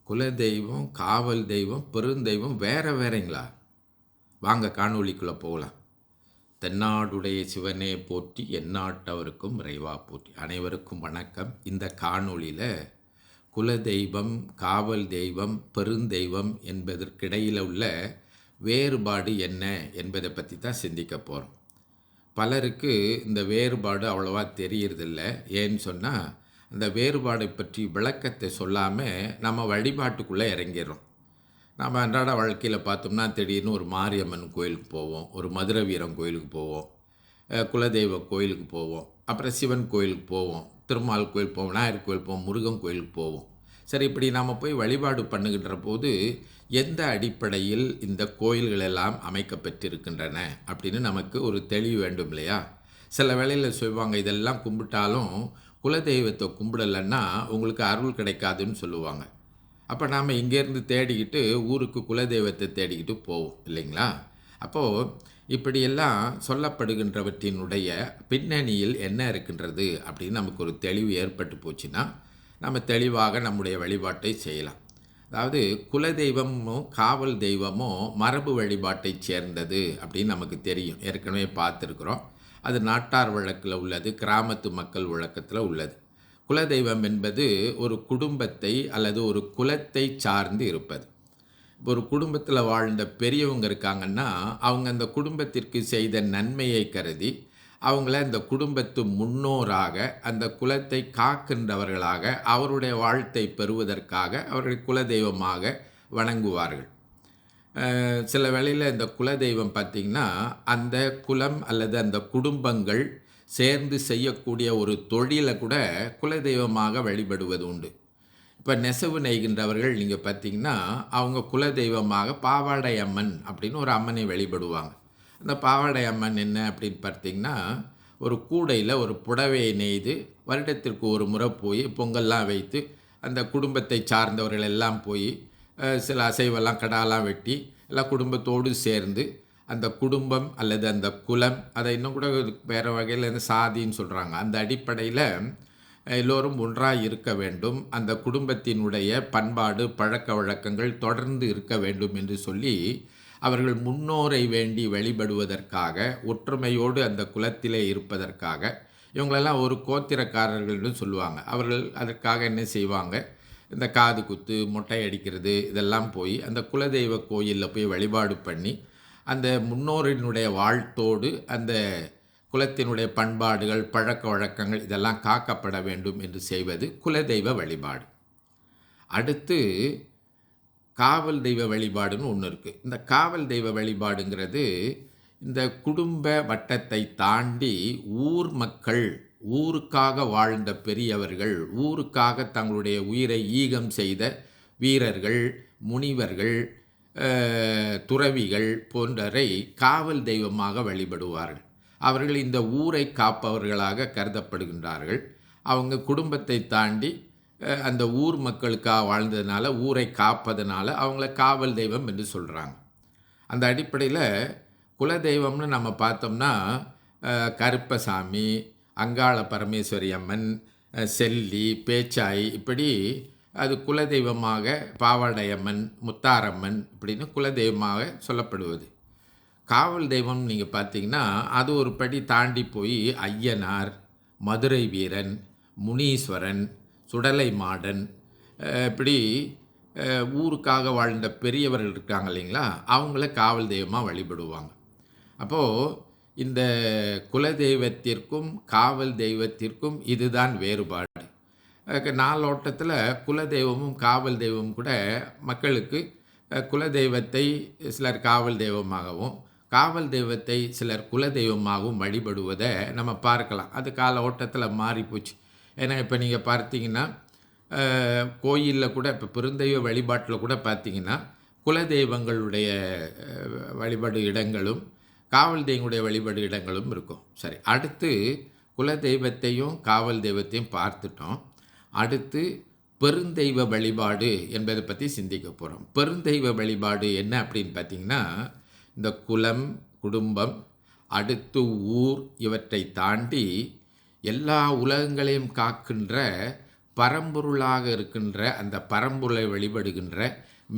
குலதெய்வம், காவல் தெய்வம், பெருந்தெய்வம் வேறங்களா? வாங்க காணொளிக்குள்ள போகலாம். தென்னாடுடைய சிவனே போற்றி, எந்நாட்டவருக்கும் இறைவா போற்றி. அனைவருக்கும் வணக்கம். இந்த காணொளியில் குலதெய்வம், காவல் தெய்வம், பெருந்தெய்வம் என்பதற்கிடையில் உள்ள வேறுபாடு என்ன என்பதை பற்றி தான் சிந்திக்க போகிறோம். பலருக்கு இந்த வேறுபாடு அவ்வளோவா தெரியறதில்ல. ஏன்னு சொன்னால், அந்த வேறுபாடை பற்றி விளக்கத்தை சொல்லாமல் நம்ம வழிபாட்டுக்குள்ளே இறங்கிடுறோம். நம்ம அன்றாட வாழ்க்கையில் பார்த்தோம்னா திடீர்னு ஒரு மாரியம்மன் கோயிலுக்கு போவோம், ஒரு மதுரை வீரன் கோயிலுக்கு போவோம், குலதெய்வ கோயிலுக்கு போவோம், அப்புறம் சிவன் கோயிலுக்கு போவோம், திருமால் கோயில் போவோம், விநாயகர் கோயில் போவோம், முருகன் கோயிலுக்கு போவோம். சரி, இப்படி நாம் போய் வழிபாடு பண்ணுகின்ற போது எந்த அடிப்படையில் இந்த கோயில்கள் எல்லாம் அமைக்கப்பட்டிருக்கின்றன அப்படின்னு நமக்கு ஒரு தெளிவு வேண்டும் இல்லையா? சில வேளையில் சொல்லுவாங்க, இதெல்லாம் கும்பிட்டாலும் குலதெய்வத்தை கும்பிடலைன்னா உங்களுக்கு அருள் கிடைக்காதுன்னு சொல்லுவாங்க. அப்போ நாம் இங்கேருந்து தேடிக்கிட்டு ஊருக்கு குலதெய்வத்தை தேடிக்கிட்டு போவோம் இல்லைங்களா? அப்போது இப்படியெல்லாம் சொல்லப்படுகின்றவற்றினுடைய பின்னணியில் என்ன இருக்கின்றது அப்படின்னு நமக்கு ஒரு தெளிவு ஏற்பட்டு போச்சுன்னா நம்ம தெளிவாக நம்முடைய வழிபாட்டை செய்யலாம். அதாவது குலதெய்வமும் காவல் தெய்வமும் மரபு வழிபாட்டை சேர்ந்தது அப்படின்னு நமக்கு தெரியும், ஏற்கனவே பார்த்துருக்குறோம். அது நாட்டார் வழக்கில் உள்ளது, கிராமத்து மக்கள் வழக்கத்தில் உள்ளது. குலதெய்வம் என்பது ஒரு குடும்பத்தை அல்லது ஒரு குலத்தை சார்ந்து இருப்பது. இப்போ ஒரு குடும்பத்தில் வாழ்ந்த பெரியவங்க இருக்காங்கன்னா அவங்க அந்த குடும்பத்திற்கு செய்த நன்மையை கருதி அவங்கள இந்த குடும்பத்து முன்னோராக, அந்த குலத்தை காக்கின்றவர்களாக, அவருடைய வாழ்த்தை பெறுவதற்காக அவர்கள் குலதெய்வமாக வணங்குவார்கள். சில வேளையில் இந்த குலதெய்வம் பார்த்திங்கன்னா அந்த குலம் அல்லது அந்த குடும்பங்கள் சேர்ந்து செய்யக்கூடிய ஒரு தொழிலை கூட குலதெய்வமாக வழிபடுவது உண்டு. இப்போ நெசவு நெய்கின்றவர்கள் நீங்கள் பார்த்திங்கன்னா அவங்க குலதெய்வமாக பாவாடை அம்மன் அப்படின்னு ஒரு அம்மனை வழிபடுவாங்க. அந்த பாவாடை அம்மன் என்ன அப்படின்னு பார்த்திங்கன்னா, ஒரு கூடையில் ஒரு புடவையை நெய்து வருடத்திற்கு ஒரு முறை போய் பொங்கல்லாம் வைத்து அந்த குடும்பத்தை சார்ந்தவர்கள் எல்லாம் போய் சில அசைவெல்லாம் கடாலாம் வெட்டி எல்லாம் குடும்பத்தோடு சேர்ந்து அந்த குடும்பம் அல்லது அந்த குலம், அதை இன்னும் கூட வேறு வகையில் இந்த சாதின்னு சொல்கிறாங்க, அந்த அடிப்படையில் எல்லோரும் ஒன்றாக இருக்க வேண்டும், அந்த குடும்பத்தினுடைய பண்பாடு பழக்க வழக்கங்கள் தொடர்ந்து இருக்க வேண்டும் என்று சொல்லி அவர்கள் முன்னோரை வேண்டி வழிபடுவதற்காக, ஒற்றுமையோடு அந்த குலத்திலே இருப்பதற்காக, இவங்களெல்லாம் ஒரு கோத்திரக்காரர்கள்னு சொல்லுவாங்க. அவர்கள் அதற்காக என்ன செய்வாங்க, இந்த காது குத்து, மொட்டை அடிக்கிறது இதெல்லாம் போய் அந்த குலதெய்வ கோயிலில் போய் வழிபாடு பண்ணி அந்த முன்னோரினுடைய வாழ்த்தோடு அந்த குலத்தினுடைய பண்பாடுகள் பழக்க வழக்கங்கள் இதெல்லாம் காக்கப்பட வேண்டும் என்று செய்வது குலதெய்வ வழிபாடு. அடுத்து காவல் தெய்வ வழிபாடுன்னு ஒன்று இருக்குது. இந்த காவல் தெய்வ வழிபாடுங்கிறது இந்த குடும்ப வட்டத்தை தாண்டி ஊர் மக்கள், ஊருக்காக வாழ்ந்த பெரியவர்கள், ஊருக்காக தங்களுடைய உயிரை ஈகம் செய்த வீரர்கள், முனிவர்கள், துறவிகள் போன்றவரை காவல் தெய்வமாக வழிபடுவார்கள். அவர்கள் இந்த ஊரை காப்பவர்களாக கருதப்படுகின்றார்கள். அவங்க குடும்பத்தை தாண்டி அந்த ஊர் மக்களுக்காக வாழ்ந்ததுனால, ஊரை காப்பதனால அவங்கள காவல் தெய்வம் என்று சொல்கிறாங்க. அந்த அடிப்படையில் குலதெய்வம்னு நம்ம பார்த்தோம்னா கருப்பசாமி, அங்காள பரமேஸ்வரி அம்மன், செல்லி, பேச்சாய், இப்படி அது குலதெய்வமாக பாவாடையம்மன், முத்தாரம்மன் இப்படின்னு குலதெய்வமாக சொல்லப்படுவது. காவல் தெய்வம் நீங்கள் பார்த்தீங்கன்னா அது ஒரு படி தாண்டி போய் ஐயனார், மதுரை வீரன், முனீஸ்வரன், சுடலை மாடன், இப்படி ஊருக்காக வாழ்ந்த பெரியவர்கள் இருக்காங்க இல்லைங்களா, அவங்கள காவல் தெய்வமாக வழிபடுவாங்க. அப்போது இந்த குலதெய்வத்திற்கும் காவல் தெய்வத்திற்கும் இதுதான் வேறுபாடு. நாளோட்டத்தில் குலதெய்வமும் காவல் தெய்வமும் கூட மக்களுக்கு குலதெய்வத்தை சிலர் காவல் தெய்வமாகவும் காவல் தெய்வத்தை சிலர் குலதெய்வமாகவும் வழிபடுவதை நம்ம பார்க்கலாம். அது கால ஓட்டத்தில் மாறிப்போச்சு. ஏன்னா இப்போ நீங்கள் பார்த்தீங்கன்னா கோயிலில் கூட இப்போ பெருந்தெய்வ வழிபாட்டில் கூட பார்த்தீங்கன்னா குலதெய்வங்களுடைய வழிபாடு இடங்களும் காவல் தெய்வங்களுடைய வழிபாடு இடங்களும் இருக்கும். சரி, அடுத்து குலதெய்வத்தையும் காவல் தெய்வத்தையும் பார்த்துட்டோம். அடுத்து பெருந்தெய்வ வழிபாடு என்பதை பற்றி சிந்திக்க போகிறோம். பெருந்தெய்வ வழிபாடு என்ன அப்படின்னு பார்த்திங்கன்னா, இந்த குலம், குடும்பம், அடுத்து ஊர், இவற்றை தாண்டி எல்லா உலகங்களையும் காக்கின்ற பரம்பொருளாக இருக்கின்ற அந்த பரம்பொருளை வழிபடுகின்ற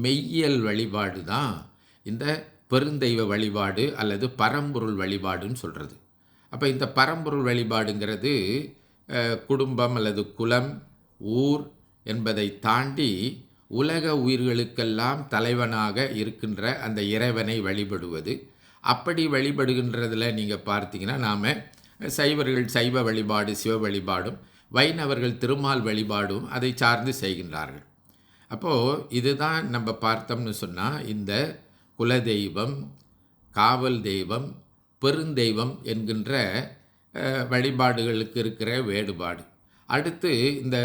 மெய்யியல் வழிபாடு தான் இந்த பெருந்தெய்வ வழிபாடு அல்லது பரம்பொருள் வழிபாடுன்னு சொல்கிறது. அப்போ இந்த பரம்பொருள் வழிபாடுங்கிறது குடும்பம் அல்லது குலம், ஊர் என்பதை தாண்டி உலக உயிர்களுக்கெல்லாம் தலைவனாக இருக்கின்ற அந்த இறைவனை வழிபடுவது. அப்படி வழிபடுகின்றதில் நீங்கள் பார்த்தீங்கன்னா, நாம் சைவர்கள் சைவ வழிபாடு சிவ வழிபாடும், வைணவர்கள் திருமால் வழிபாடும் அதை சார்ந்து செய்கின்றார்கள். அப்போது இதுதான் நம்ம பார்த்தோம்னு சொன்னால், இந்த குலதெய்வம், காவல் தெய்வம், பெருந்தெய்வம் என்கின்ற வழிபாடுகளுக்கு இருக்கிற வேறுபாடு. அடுத்து இந்த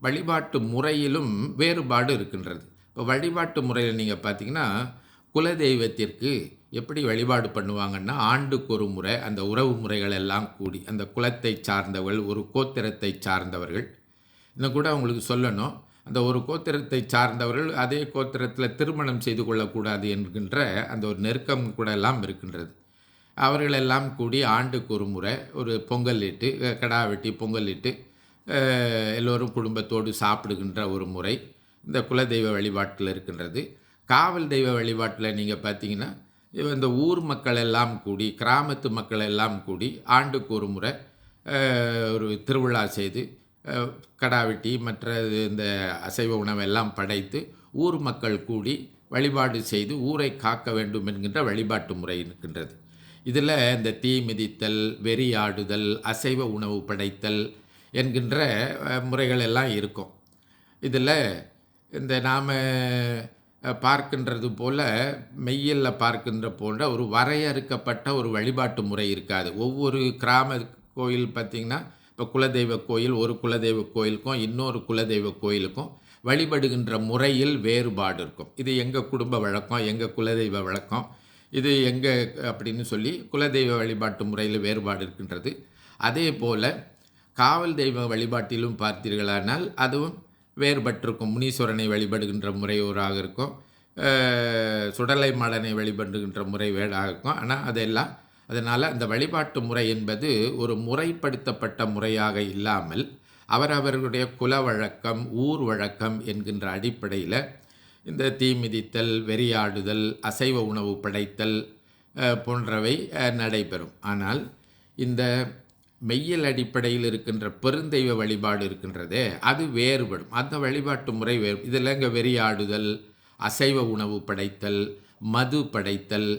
வழிபாட்டு முறையிலும் வேறுபாடு இருக்கின்றது. இப்போ வழிபாட்டு முறையில் நீங்கள் பார்த்தீங்கன்னா, குலதெய்வத்திற்கு எப்படி வழிபாடு பண்ணுவாங்கன்னா, ஆண்டுக்கு ஒரு முறை அந்த உறவு முறைகள் எல்லாம் கூடி, அந்த குலத்தை சார்ந்தவர்கள், ஒரு கோத்திரத்தை சார்ந்தவர்கள், இன்னும் கூட அவங்களுக்கு சொல்லணும், அந்த ஒரு கோத்திரத்தை சார்ந்தவர்கள் அதே கோத்திரத்தில் திருமணம் செய்து கொள்ளக்கூடாது என்கின்ற அந்த ஒரு நெருக்கம் கூட எல்லாம் இருக்கின்றது. அவர்களெல்லாம் கூடி ஆண்டுக்கு ஒரு முறை ஒரு பொங்கல் இட்டு, கடா வெட்டி பொங்கல் இட்டு எல்லோரும் குடும்பத்தோடு சாப்பிடுகின்ற ஒரு முறை இந்த குலதெய்வ வழிபாட்டில் இருக்கின்றது. காவல் தெய்வ வழிபாட்டில் நீங்கள் பார்த்தீங்கன்னா, இந்த ஊர் மக்கள் எல்லாம் கூடி, கிராமத்து மக்கள் எல்லாம் கூடி ஆண்டுக்கு ஒரு முறை ஒரு திருவிழா செய்து கடா வெட்டி மற்ற இந்த அசைவ உணவெல்லாம் படைத்து ஊர் மக்கள் கூடி வழிபாடு செய்து ஊரை காக்க வேண்டும் என்கின்ற வழிபாட்டு முறை இருக்கின்றது. இதில் இந்த தீ மிதித்தல், வெறியாடுதல், அசைவ உணவு படைத்தல் என்கின்ற முறைகள் எல்லாம் இருக்கும். இதில் இந்த நாம் பார்க்கின்றது போல் மெய்யியலில் பார்க்கின்ற போன்ற ஒரு வரையறுக்கப்பட்ட ஒரு வழிபாட்டு முறை இருக்காது. ஒவ்வொரு கிராம கோயில் பார்த்திங்கன்னா, இப்போ குலதெய்வ கோயில், ஒரு குலதெய்வ கோயிலுக்கும் இன்னொரு குலதெய்வ கோயிலுக்கும் வழிபடுகின்ற முறையில் வேறுபாடு இருக்கும். இது எங்கள் குடும்ப வழக்கம், எங்கள் குலதெய்வ வழக்கம், இது எங்கே அப்படின்னு சொல்லி குலதெய்வ வழிபாட்டு முறையில் வேறுபாடு இருக்கின்றது. அதே போல் காவல் தெய்வ வழிபாட்டிலும் பார்த்தீர்களானால் அதுவும் வேறுபட்டிருக்கும். முனீஸ்வரனை வழிபடுகின்ற முறை ஒராக இருக்கும், சுடலை மாடனை வழிபடுகின்ற முறை வேறாக இருக்கும். ஆனால் அதனால் அந்த வழிபாட்டு முறை என்பது ஒரு முறைப்படுத்தப்பட்ட முறையாக இல்லாமல் அவரவர்களுடைய குல வழக்கம், ஊர் வழக்கம் என்கின்ற அடிப்படையில் இந்த தீ மிதித்தல், வெறியாடுதல், அசைவ உணவு படைத்தல் போன்றவை நடைபெறும். ஆனால் இந்த மெய்யியல் அடிப்படையில் இருக்கின்ற பெருந்தெய்வ வழிபாடு இருக்கின்றதே, அது வேறுபடும். அந்த வழிபாட்டு முறை வேறு. இதில் இங்கே வெறியாடுதல், அசைவ உணவு படைத்தல், மது படைத்தல்,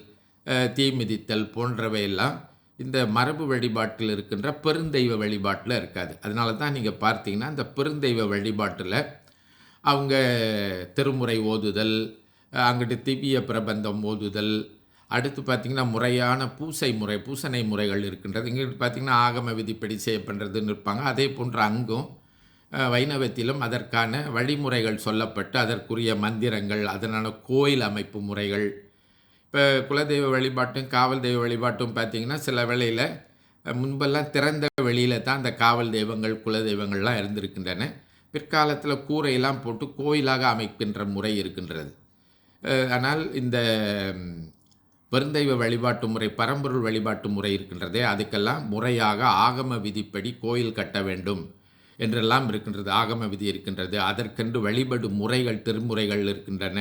தீ மிதித்தல் போன்றவையெல்லாம் இந்த மரபு வழிபாட்டில் இருக்கின்ற பெருந்தெய்வ வழிபாட்டில் இருக்காது. அதனால தான் நீங்கள் பார்த்தீங்கன்னா, இந்த பெருந்தெய்வ வழிபாட்டில் அவங்க திருமுறை ஓதுதல், அங்கிட்டு திவ்ய பிரபந்தம் ஓதுதல், அடுத்து பார்த்திங்கன்னா முறையான பூசனை முறைகள் இருக்கின்றது. இங்கிட்டு பார்த்திங்கன்னா ஆகம விதிப்படி செய்யப்படுறதுன்னு இருப்பாங்க. அதே போன்று அங்கும் வைணவத்திலும் அதற்கான வழிமுறைகள் சொல்லப்பட்டு அதற்குரிய மந்திரங்கள், அதனால கோயில் அமைப்பு முறைகள். இப்போ குலதெய்வ வழிபாட்டும் காவல் தெய்வ வழிபாட்டும் பார்த்திங்கன்னா, சில வேளையில் முன்பெல்லாம் திறந்த வெளியில் தான் அந்த காவல் தெய்வங்கள், குலதெய்வங்கள்லாம் இருந்திருக்கின்றன. பிற்காலத்தில் கூரையெல்லாம் போட்டு கோயிலாக அமைக்கின்ற முறை இருக்கின்றது. ஆனால் இந்த பெருந்தெய்வ வழிபாட்டு முறை, பரம்பொருள் வழிபாட்டு முறை இருக்கின்றதே, அதுக்கெல்லாம் முறையாக ஆகம விதிப்படி கோயில் கட்ட வேண்டும் என்றெல்லாம் இருக்கின்றது. ஆகம விதி இருக்கின்றது. அதற்கென்று வழிபடு முறைகள், திருமுறைகள் இருக்கின்றன.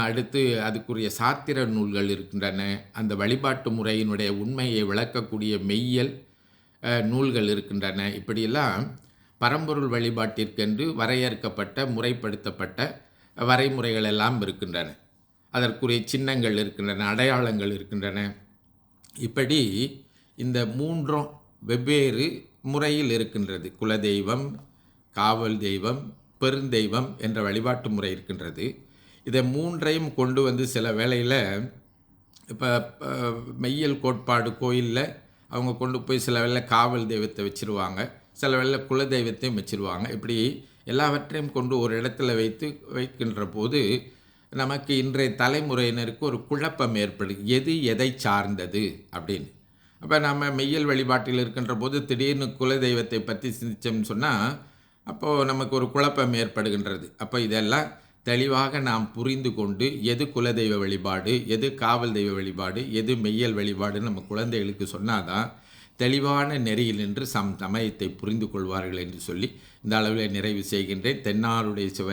அடுத்து அதுக்குரிய சாத்திர நூல்கள் இருக்கின்றன. அந்த வழிபாட்டு முறையினுடைய உண்மையை விளக்கக்கூடிய மெய்யியல் நூல்கள் இருக்கின்றன. இப்படியெல்லாம் பரம்பொருள் வழிபாட்டிற்கென்று வரையறுக்கப்பட்ட, முறைப்படுத்தப்பட்ட வரைமுறைகள் எல்லாம் இருக்கின்றன. அதற்குரிய சின்னங்கள் இருக்கின்றன, அடையாளங்கள் இருக்கின்றன. இப்படி இந்த மூன்றும் வெவ்வேறு முறையில் இருக்கின்றது. குலதெய்வம், காவல் தெய்வம், பெருந்தெய்வம் என்ற வழிபாட்டு முறை இருக்கின்றது. இதை மூன்றையும் கொண்டு வந்து சில வேளையில் இப்போ மெய்யியல் கோட்பாடு கோயிலில் அவங்க கொண்டு போய் சில வேளை காவல் தெய்வத்தை வச்சுருவாங்க, சில வேளை குலதெய்வத்தையும் வச்சுருவாங்க. இப்படி எல்லாவற்றையும் கொண்டு ஒரு இடத்துல வைக்கின்ற போது நமக்கு இன்றைய தலைமுறையினருக்கு ஒரு குழப்பம் ஏற்படுது, எது எதை சார்ந்தது அப்படின்னு. அப்போ நம்ம மெய்யியல் வழிபாட்டில் இருக்கின்ற போது திடீர்னு குலதெய்வத்தை பற்றி சிந்திச்சோம்னு சொன்னால் அப்போது நமக்கு ஒரு குழப்பம் ஏற்படுகின்றது. அப்போ இதெல்லாம் தெளிவாக நாம் புரிந்து கொண்டு எது குலதெய்வ வழிபாடு, எது காவல் தெய்வ வழிபாடு, எது மெய்யியல் வழிபாடுன்னு நம்ம குழந்தைகளுக்கு சொன்னாதான் தெளிவான நெறியில் நின்று சமயத்தை புரிந்து கொள்வார்கள் என்று சொல்லி இந்த அளவில் நிறைவு செய்கின்றேன். தென்னாடுடைய சிவன்